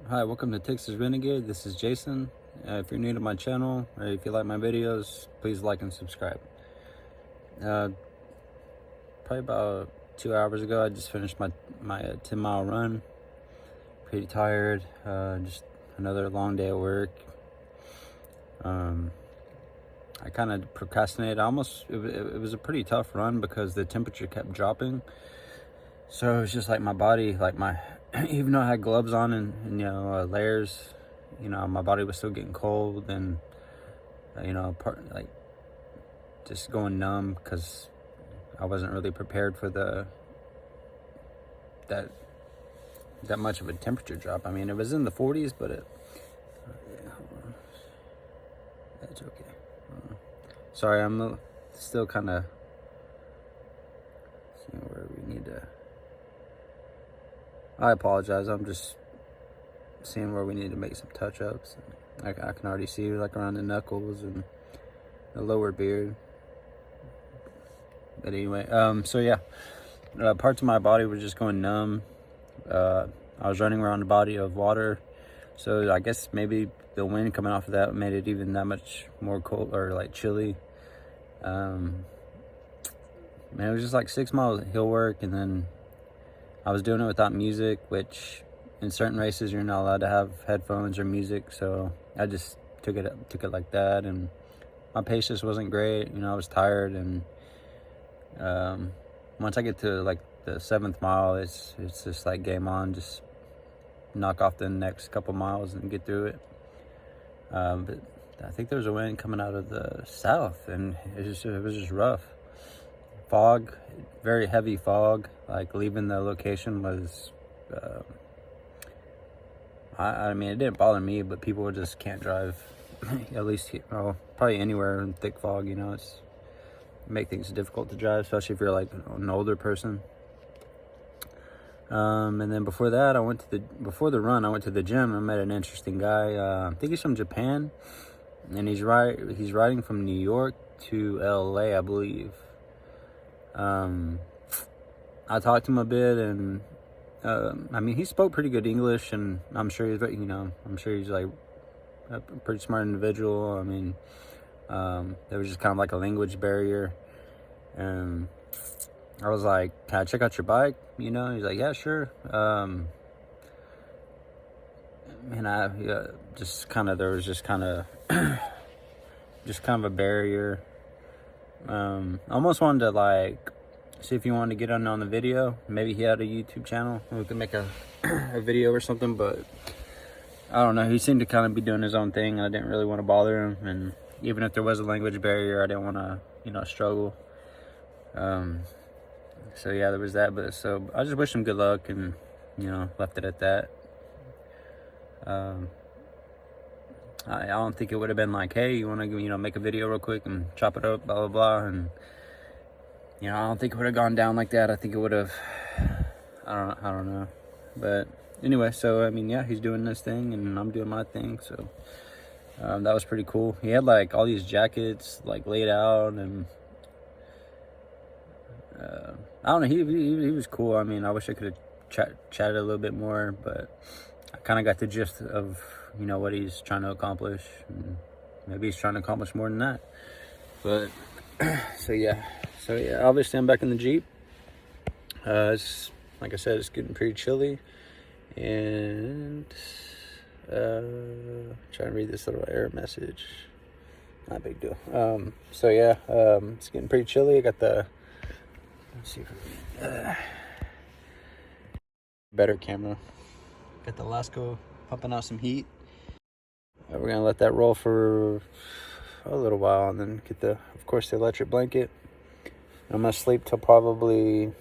Hi, welcome to Texas Renegade. This is Jason. If you're new to my channel or if you like my videos, please like and subscribe. Probably about 2 hours ago, I just finished my 10-mile run. Pretty tired. Just another long day at work. I kind of procrastinated. It was a pretty tough run because the temperature kept dropping. So it's just like my body, even though I had gloves on and layers, my body was still getting cold and just going numb because I wasn't really prepared for that much of a temperature drop. I mean, it was in the 40s, but yeah, that's okay. Sorry, I'm still kind of seeing where we need to. I apologize. I'm just seeing where we need to make some touch-ups. I can already see like around the knuckles and the lower beard. But anyway, so yeah, parts of my body were just going numb. I was running around a body of water, so I guess maybe the wind coming off of that made it even that much more cold or like chilly. Man, it was just like 6 miles of hill work, and then I was doing it without music, which in certain races you're not allowed to have headphones or music, so I just took it like that, and my pace just wasn't great. I was tired, and once I get to like the 7th mile, it's just like game on. Just knock off the next couple miles and get through it. But I think there was a wind coming out of the south, and it was just rough. Fog, very heavy fog. Like leaving the location was, I mean, it didn't bother me, but people just can't drive. At least, probably anywhere in thick fog. It's make things difficult to drive, especially if you're like an older person. And then before that, before the run, I went to the gym. I met an interesting guy. I think he's from Japan, and he's riding from New York to LA, I believe. I talked to him a bit, and I mean, he spoke pretty good English, and I'm sure he's like a pretty smart individual. I mean, there was just kind of like a language barrier, and I was like, "Can I check out your bike?" He's like, "Yeah, sure." And there was just kind of a barrier. I almost wanted to like see if he wanted to get on the video. Maybe he had a YouTube channel and we could make a video or something, but I don't know. He seemed to kind of be doing his own thing, and I didn't really want to bother him. And even if there was a language barrier, I didn't want to, struggle. So yeah, there was that. But so I just wish him good luck, and left it at that. I don't think it would have been like, hey, you want to make a video real quick and chop it up, blah blah blah, and I don't think it would have gone down like that. I think it would have, I don't know. But anyway, so I mean, yeah, he's doing this thing and I'm doing my thing, so that was pretty cool. He had like all these jackets like laid out, and I don't know, he was cool. I mean, I wish I could have chatted a little bit more, but I kind of got the gist of what he's trying to accomplish, and maybe he's trying to accomplish more than that. But so yeah, obviously I'm back in the Jeep. It's, like I said, it's getting pretty chilly, and trying to read this little error message. Not a big deal. So yeah, it's getting pretty chilly. I got the, let's see if better camera. Got the Lasco pumping out some heat. We're gonna let that roll for a little while, and then get of course, the electric blanket. I'm gonna sleep till probably,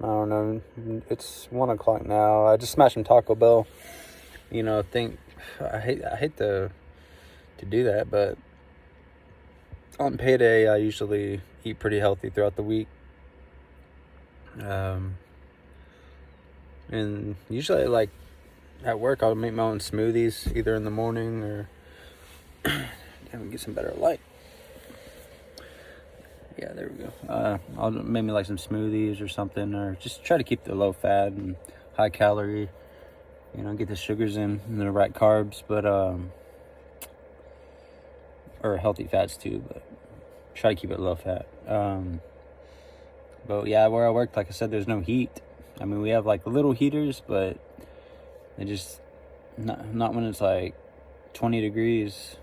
I don't know, it's 1 o'clock now. I just smashed some Taco Bell. I hate to do that, but on payday I usually eat pretty healthy throughout the week. And usually, like at work, I'll make my own smoothies either in the morning or get some better light. Yeah, there we go. I'll maybe like some smoothies or something, or just try to keep the low fat and high calorie. you know, get the sugars in and the right carbs, but or healthy fats too, but try to keep it low fat. But yeah, where I work, like I said, there's no heat. I mean, we have like little heaters, but they just not when it's like 20 degrees.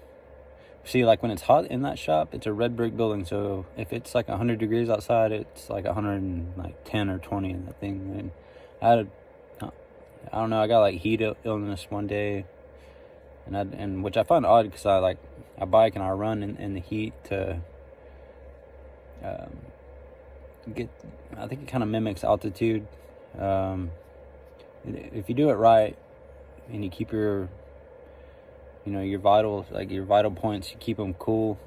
See, like when it's hot in that shop, it's a red brick building, so if it's like 100 degrees outside, it's like 110 or 20 in that thing. And I don't know, I got like heat illness one day, and which I find odd, because I bike and I run in the heat to get, I think it kind of mimics altitude. If you do it right and you keep your vital points, you keep them cool.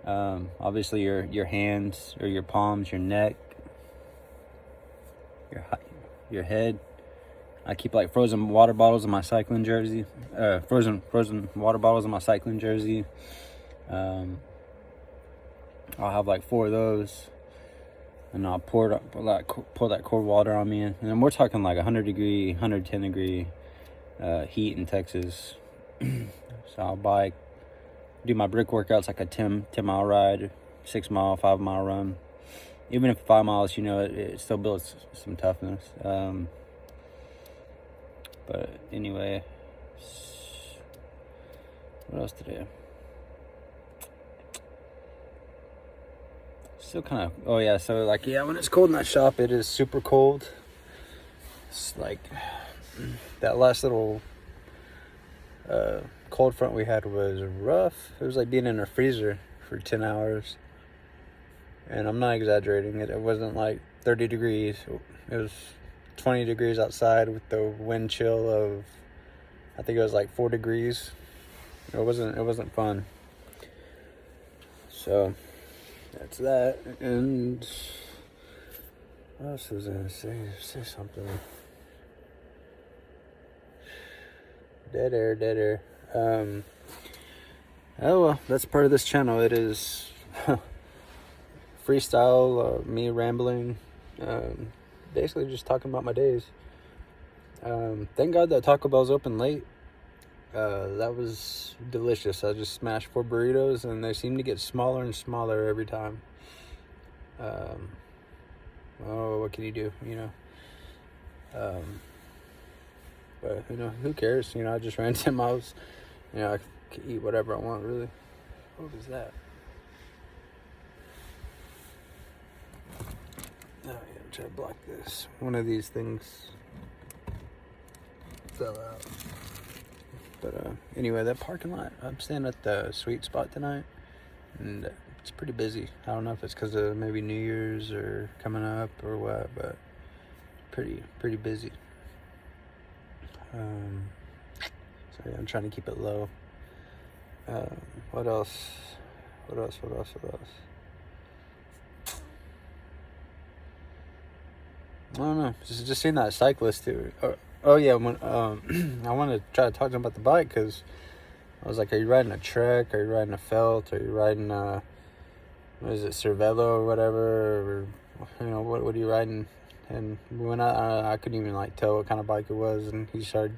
Obviously your hands or your palms, your neck, your head. I keep like frozen water bottles in my cycling jersey. Frozen water bottles in my cycling jersey. I'll have like 4 of those, and I'll pour that cold water on me. And then we're talking like 100-degree, 110-degree heat in Texas. So I'll bike, do my brick workouts, like a 10-mile ride, 6-mile, 5-mile run. Even if 5 miles, you know, it still builds some toughness. But anyway, what else today? Still kind of, so like, when it's cold in that shop, it is super cold. It's like that last little cold front we had was rough. It was like being in a freezer for 10 hours. And I'm not exaggerating. It wasn't like 30 degrees. It was 20 degrees outside with the wind chill of, I think it was like 4 degrees. It wasn't fun. So that's that. And what else was I gonna say? Say something. Dead air. Oh well, that's part of this channel. It is freestyle, me rambling, basically just talking about my days. Thank God that Taco Bell's open late. That was delicious. I just smashed 4 burritos, and they seem to get smaller and smaller every time. What can you do, you know? But, you know, who cares? You know, I just ran 10 miles. You know, I can eat whatever I want, really. What was that? Oh, yeah, I'm trying to block this. One of these things fell out. But, anyway, that parking lot, I'm staying at the Sweet Spot tonight. And it's pretty busy. I don't know if it's because of maybe New Year's or coming up or what, but pretty busy. So yeah, I'm trying to keep it low. What else? I don't know. Just seeing that cyclist too. Oh yeah, when I want to try to talk to him about the bike, because I was like, "Are you riding a Trek? Are you riding a Felt? Are you riding what is it, Cervelo or whatever? Or, you know, what are you riding?" And when I couldn't even like tell what kind of bike it was, and he started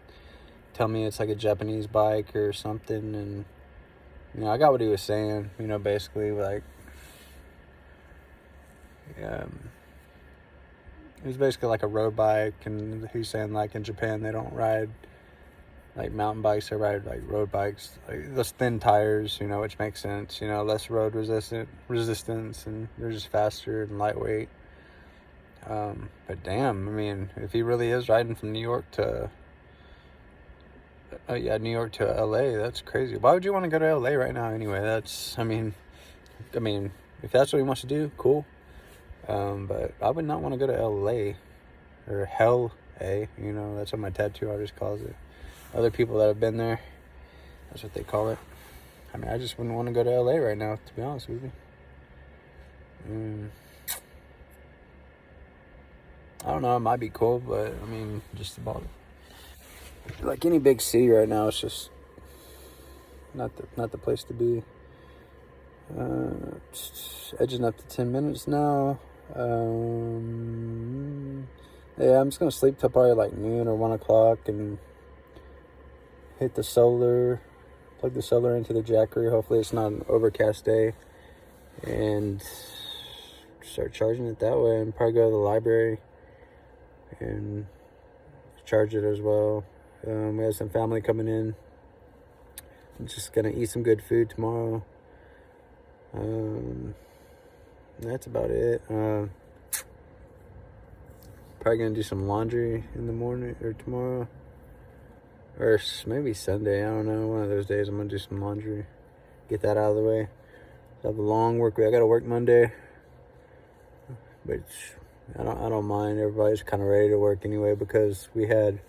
telling me it's like a Japanese bike or something, and you know, I got what he was saying. You know, basically like, it was basically like a road bike, and he's saying like in Japan they don't ride like mountain bikes, they ride like road bikes, like those thin tires, you know, which makes sense. You know, less road resistance, and they're just faster and lightweight. But damn, I mean, if he really is riding from New York to LA, that's crazy. Why would you want to go to LA right now anyway? I mean, if that's what he wants to do, cool. But I would not want to go to LA or Hell A, you know, that's what my tattoo artist calls it. Other people that have been there, that's what they call it. I mean, I just wouldn't want to go to LA right now, to be honest with you. I don't know, it might be cool, but I mean, just about like any big city right now, it's just not the place to be. Edging up to 10 minutes now. Yeah, I'm just gonna sleep till probably like noon or 1 o'clock and hit the solar, plug the solar into the Jackery. Hopefully it's not an overcast day, and start charging it that way, and probably go to the library and charge it as well. We have some family coming in. I'm just gonna eat some good food tomorrow. That's about it. Probably gonna do some laundry in the morning or tomorrow, or maybe Sunday. I don't know. One of those days I'm gonna do some laundry, get that out of the way. I have a long work week. I gotta work Monday, but I don't mind. Everybody's kind of ready to work anyway because we had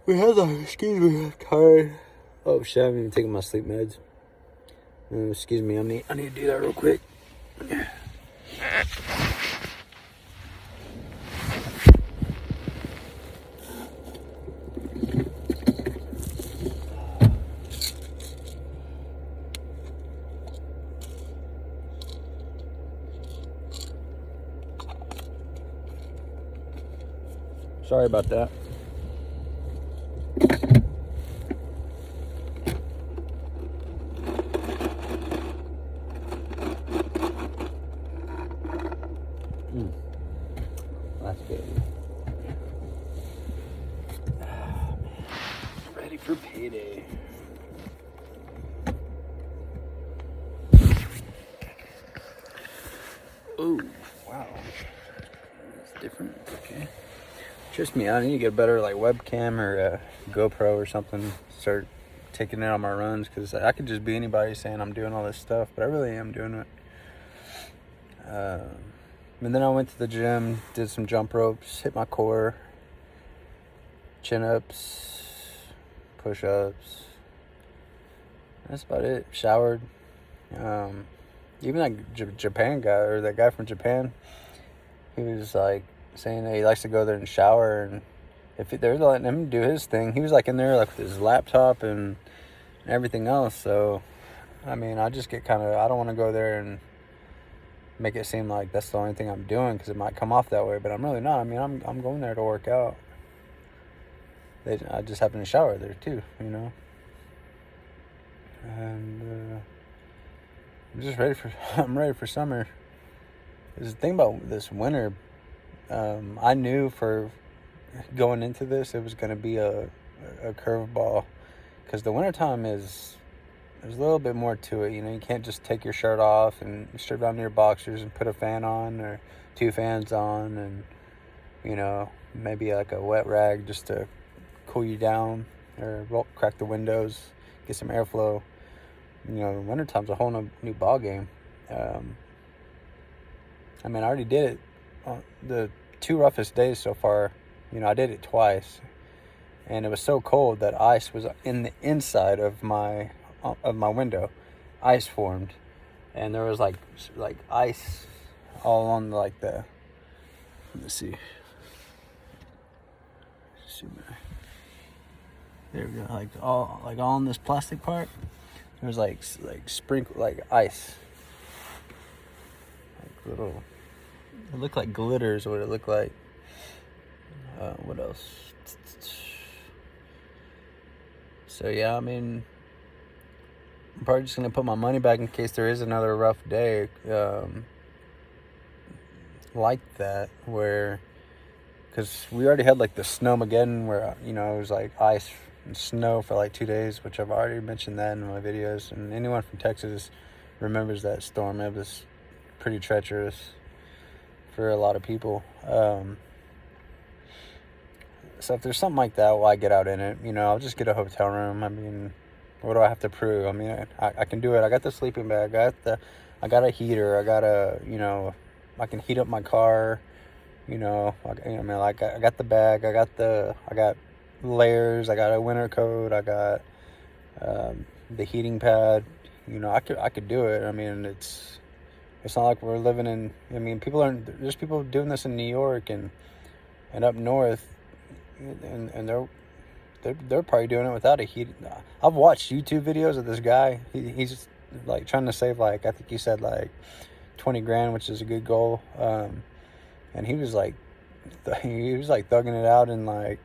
excuse me, I'm tired. Oh shit, I haven't even taken my sleep meds. Excuse me, I need to do that real quick. Sorry about that. That's good. Oh, man. Ready for payday. Oh, wow. It's different. Okay. Trust me, I need to get a better like webcam or a GoPro or something. Start taking it on my runs, because I could just be anybody saying I'm doing all this stuff, but I really am doing it. And then I went to the gym, did some jump ropes, hit my core, chin-ups, push-ups. That's about it. Showered. Even that Japan guy, or that guy from Japan, he was like saying that he likes to go there and shower, and if they're letting him do his thing, he was like in there like with his laptop and everything else. So I mean, I just get I don't want to go there and make it seem like that's the only thing I'm doing, because it might come off that way, but I'm really not. I mean, I'm going there to work out. I just happen to shower there too, you know. And I'm just I'm ready for summer. There's the thing about this winter. I knew for going into this it was going to be a curveball, because the wintertime there's a little bit more to it. You know, you can't just take your shirt off and strip down to your boxers and put a fan on or 2 fans on, and you know, maybe like a wet rag just to cool you down, or crack the windows, get some airflow. You know, wintertime's a whole new ball game. I mean, I already did it on the 2 roughest days so far. You know, I did it twice, and it was so cold that ice was in the inside of my window. Ice formed, and there was like ice all on like the. Let's see. There we go. Like all on this plastic part, there was like sprinkle like ice. Like little. It looked like glitter is what it looked like. What else? So yeah, I mean, I'm probably just gonna put my money back in case there is another rough day like that, where, because we already had like the snowmageddon where, you know, it was like ice and snow for like 2 days, which I've already mentioned that in my videos, and anyone from Texas remembers that storm. It was pretty treacherous for a lot of people. So if there's something like that, well, I get out in it. You know, I'll just get a hotel room. I mean, what do I have to prove? I mean, I can do it. I got the sleeping bag. I got a heater. I got you know, I can heat up my car. You know, I mean, like I got the bag. I got layers. I got a winter coat. I got the heating pad. You know, I could do it. I mean, it's not like we're living in. I mean, there's people doing this in New York and up north. And they're probably doing it without a heat. I've watched YouTube videos of this guy. He's like trying to save, like, I think he said like 20 grand, which is a good goal. And he was like he was like thugging it out in like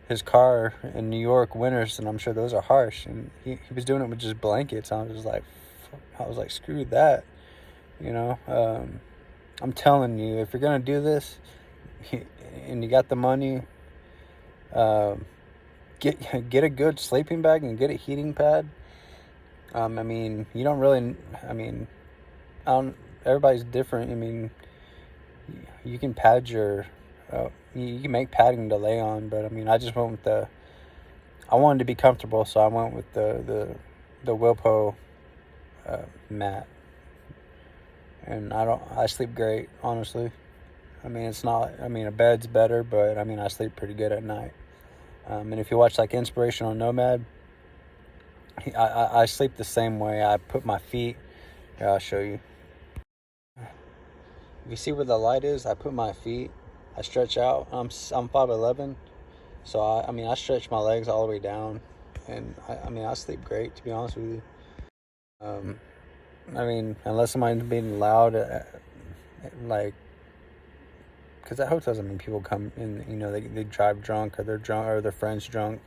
his car in New York winters, and I'm sure those are harsh. And he was doing it with just blankets. I was like, screw that, you know. I'm telling you, if you're gonna do this, and you got the money, get a good sleeping bag and get a heating pad. I mean, you don't really. I mean, everybody's different. I mean, you can pad your. You can make padding to lay on, but I mean, I just went with I wanted to be comfortable, so I went with the Wilpo mat, and I sleep great, honestly. I mean, it's not. I mean, a bed's better, but I mean, I sleep pretty good at night. And if you watch like Inspirational Nomad, I sleep the same way. I put my feet. Here, I'll show you. If you see where the light is, I put my feet. I stretch out. I'm 5'11", so I mean I stretch my legs all the way down, and I mean I sleep great, to be honest with you. I mean, unless somebody's being loud, like, because at hotels, I mean, people come in, you know, they drive drunk, or they're drunk, or their friends drunk,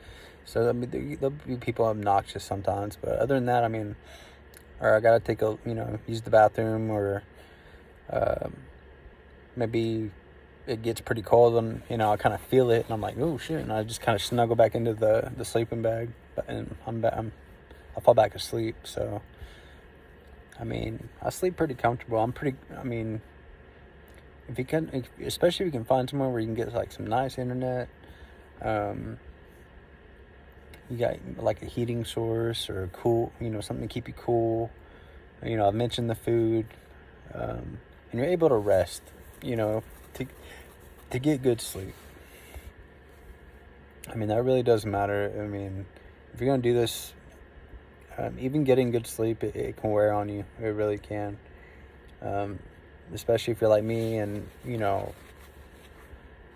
so I mean there'll be people obnoxious sometimes. But other than that, I mean, or I gotta use the bathroom, or maybe it gets pretty cold, and I kind of feel it, and I'm like, oh shit, and I just kind of snuggle back into the sleeping bag, and I fall back asleep. So I mean, I sleep pretty comfortable. I mean, especially if you can find somewhere where you can get like some nice internet, you got like a heating source or cool, something to keep you cool. I've mentioned the food, and you're able to rest, to get good sleep. I mean, that really does matter. I mean, if you're going to do this, even getting good sleep, it can wear on you. It really can. Especially if you're like me, and,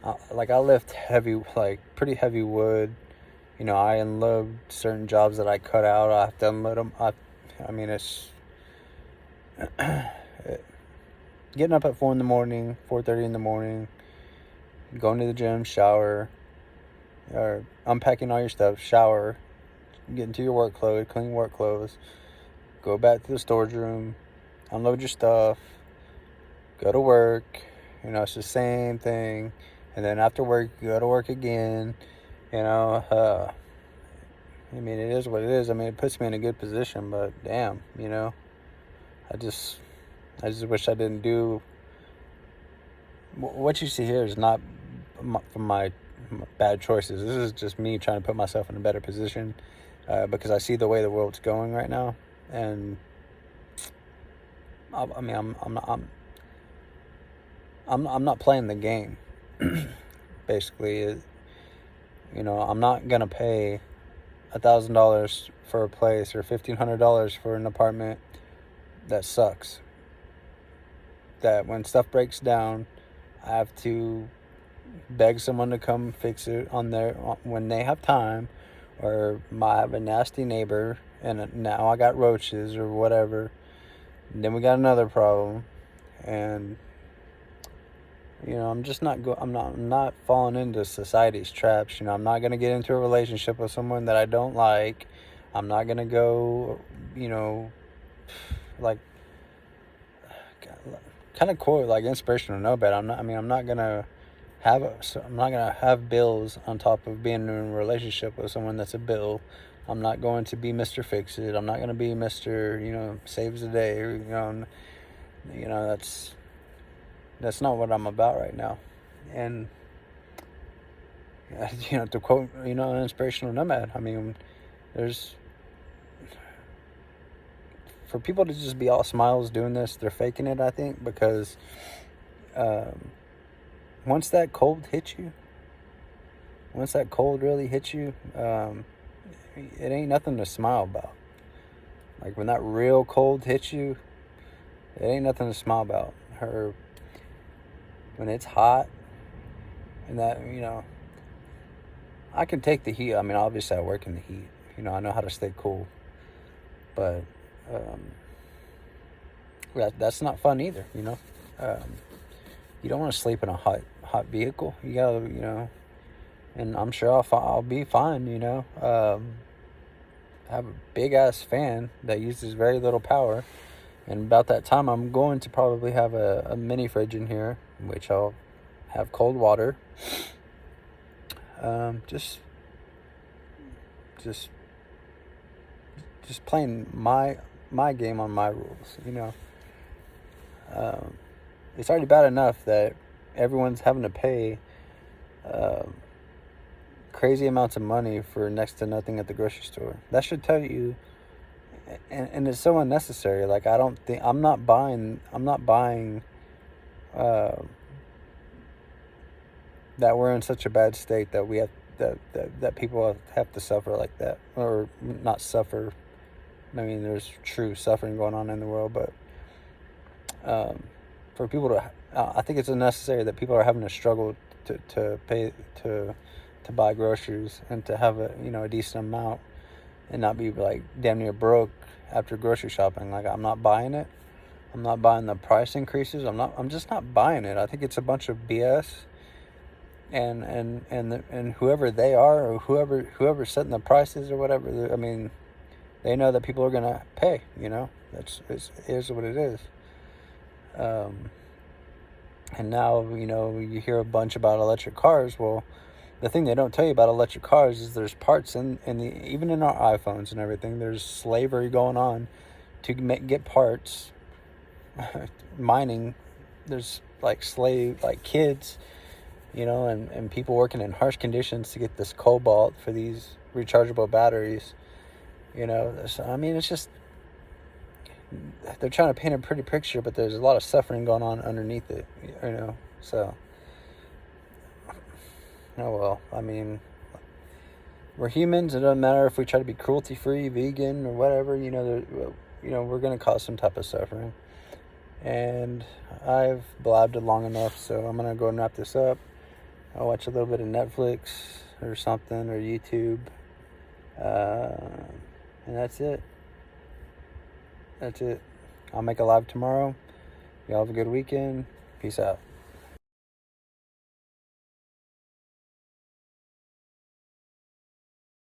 I lift heavy, like pretty heavy wood. I unload certain jobs that I cut out. I have to unload them. I mean, it's getting up at 4 in the morning, 4:30 in the morning, going to the gym, shower, or unpacking all your stuff, shower, get into your work clothes, clean work clothes, go back to the storage room, unload your stuff, go to work. It's the same thing. And then after work, you go to work again. I mean, it is what it is. I mean, it puts me in a good position, but damn, I just wish I didn't do. What you see here is not from my bad choices. This is just me trying to put myself in a better position, because I see the way the world's going right now, and I mean, I'm not playing the game. Basically, I'm not gonna pay $1,000 for a place, or $1,500 for an apartment that sucks. That when stuff breaks down, I have to beg someone to come fix it when they have time, or I have a nasty neighbor, and now I got roaches or whatever. And then we got another problem, and I'm just not I'm not falling into society's traps. I'm not gonna get into a relationship with someone that I don't like. I'm not gonna go, like, kind of cool, like Inspirational Nomad. I'm not gonna have bills on top of being in a relationship with someone that's a bill. I'm not going to be Mr. Fix-It. I'm not going to be Mr. Saves the day. That's not what I'm about right now. And to quote an Inspirational Nomad, I mean, for people to just be all smiles doing this, they're faking it, I think, because once that cold really hits you, it ain't nothing to smile about. Like, when that real cold hits you, it ain't nothing to smile about. When it's hot, and that, I can take the heat. I mean, obviously I work in the heat. I know how to stay cool. But that's not fun either, You don't want to sleep in a hot hot vehicle. You gotta, and I'm sure I'll be fine, I have a big ass fan that uses very little power. And about that time, I'm going to probably have a mini fridge in here, which I'll have cold water. Just playing my game on my rules, It's already bad enough that everyone's having to pay crazy amounts of money for next to nothing at the grocery store. That should tell you, and it's so unnecessary. Like, I'm not buying that we're in such a bad state that we have that people have to suffer like that, or not suffer. I mean, there's true suffering going on in the world, but for people to, I think it's unnecessary that people are having to struggle to pay to buy groceries and to have a decent amount and not be like damn near broke after grocery shopping. Like, I'm not buying it. I'm not buying the price increases. I'm just not buying it. I think it's a bunch of BS. And whoever they are, or whoever's setting the prices or whatever, I mean, they know that people are gonna pay. It is what it is. And now you hear a bunch about electric cars. Well, the thing they don't tell you about electric cars is there's parts even in our iPhones and everything. There's slavery going on to get parts. Mining. There's like kids, and people working in harsh conditions to get this cobalt for these rechargeable batteries. So, I mean, it's just, they're trying to paint a pretty picture, but there's a lot of suffering going on underneath it, so, oh well. I mean, we're humans. It doesn't matter if we try to be cruelty-free, vegan, or whatever, we're going to cause some type of suffering. And I've blabbed it long enough, so I'm going to go and wrap this up. I'll watch a little bit of Netflix or something, or YouTube. And that's it. I'll make a live tomorrow. Y'all have a good weekend. Peace out.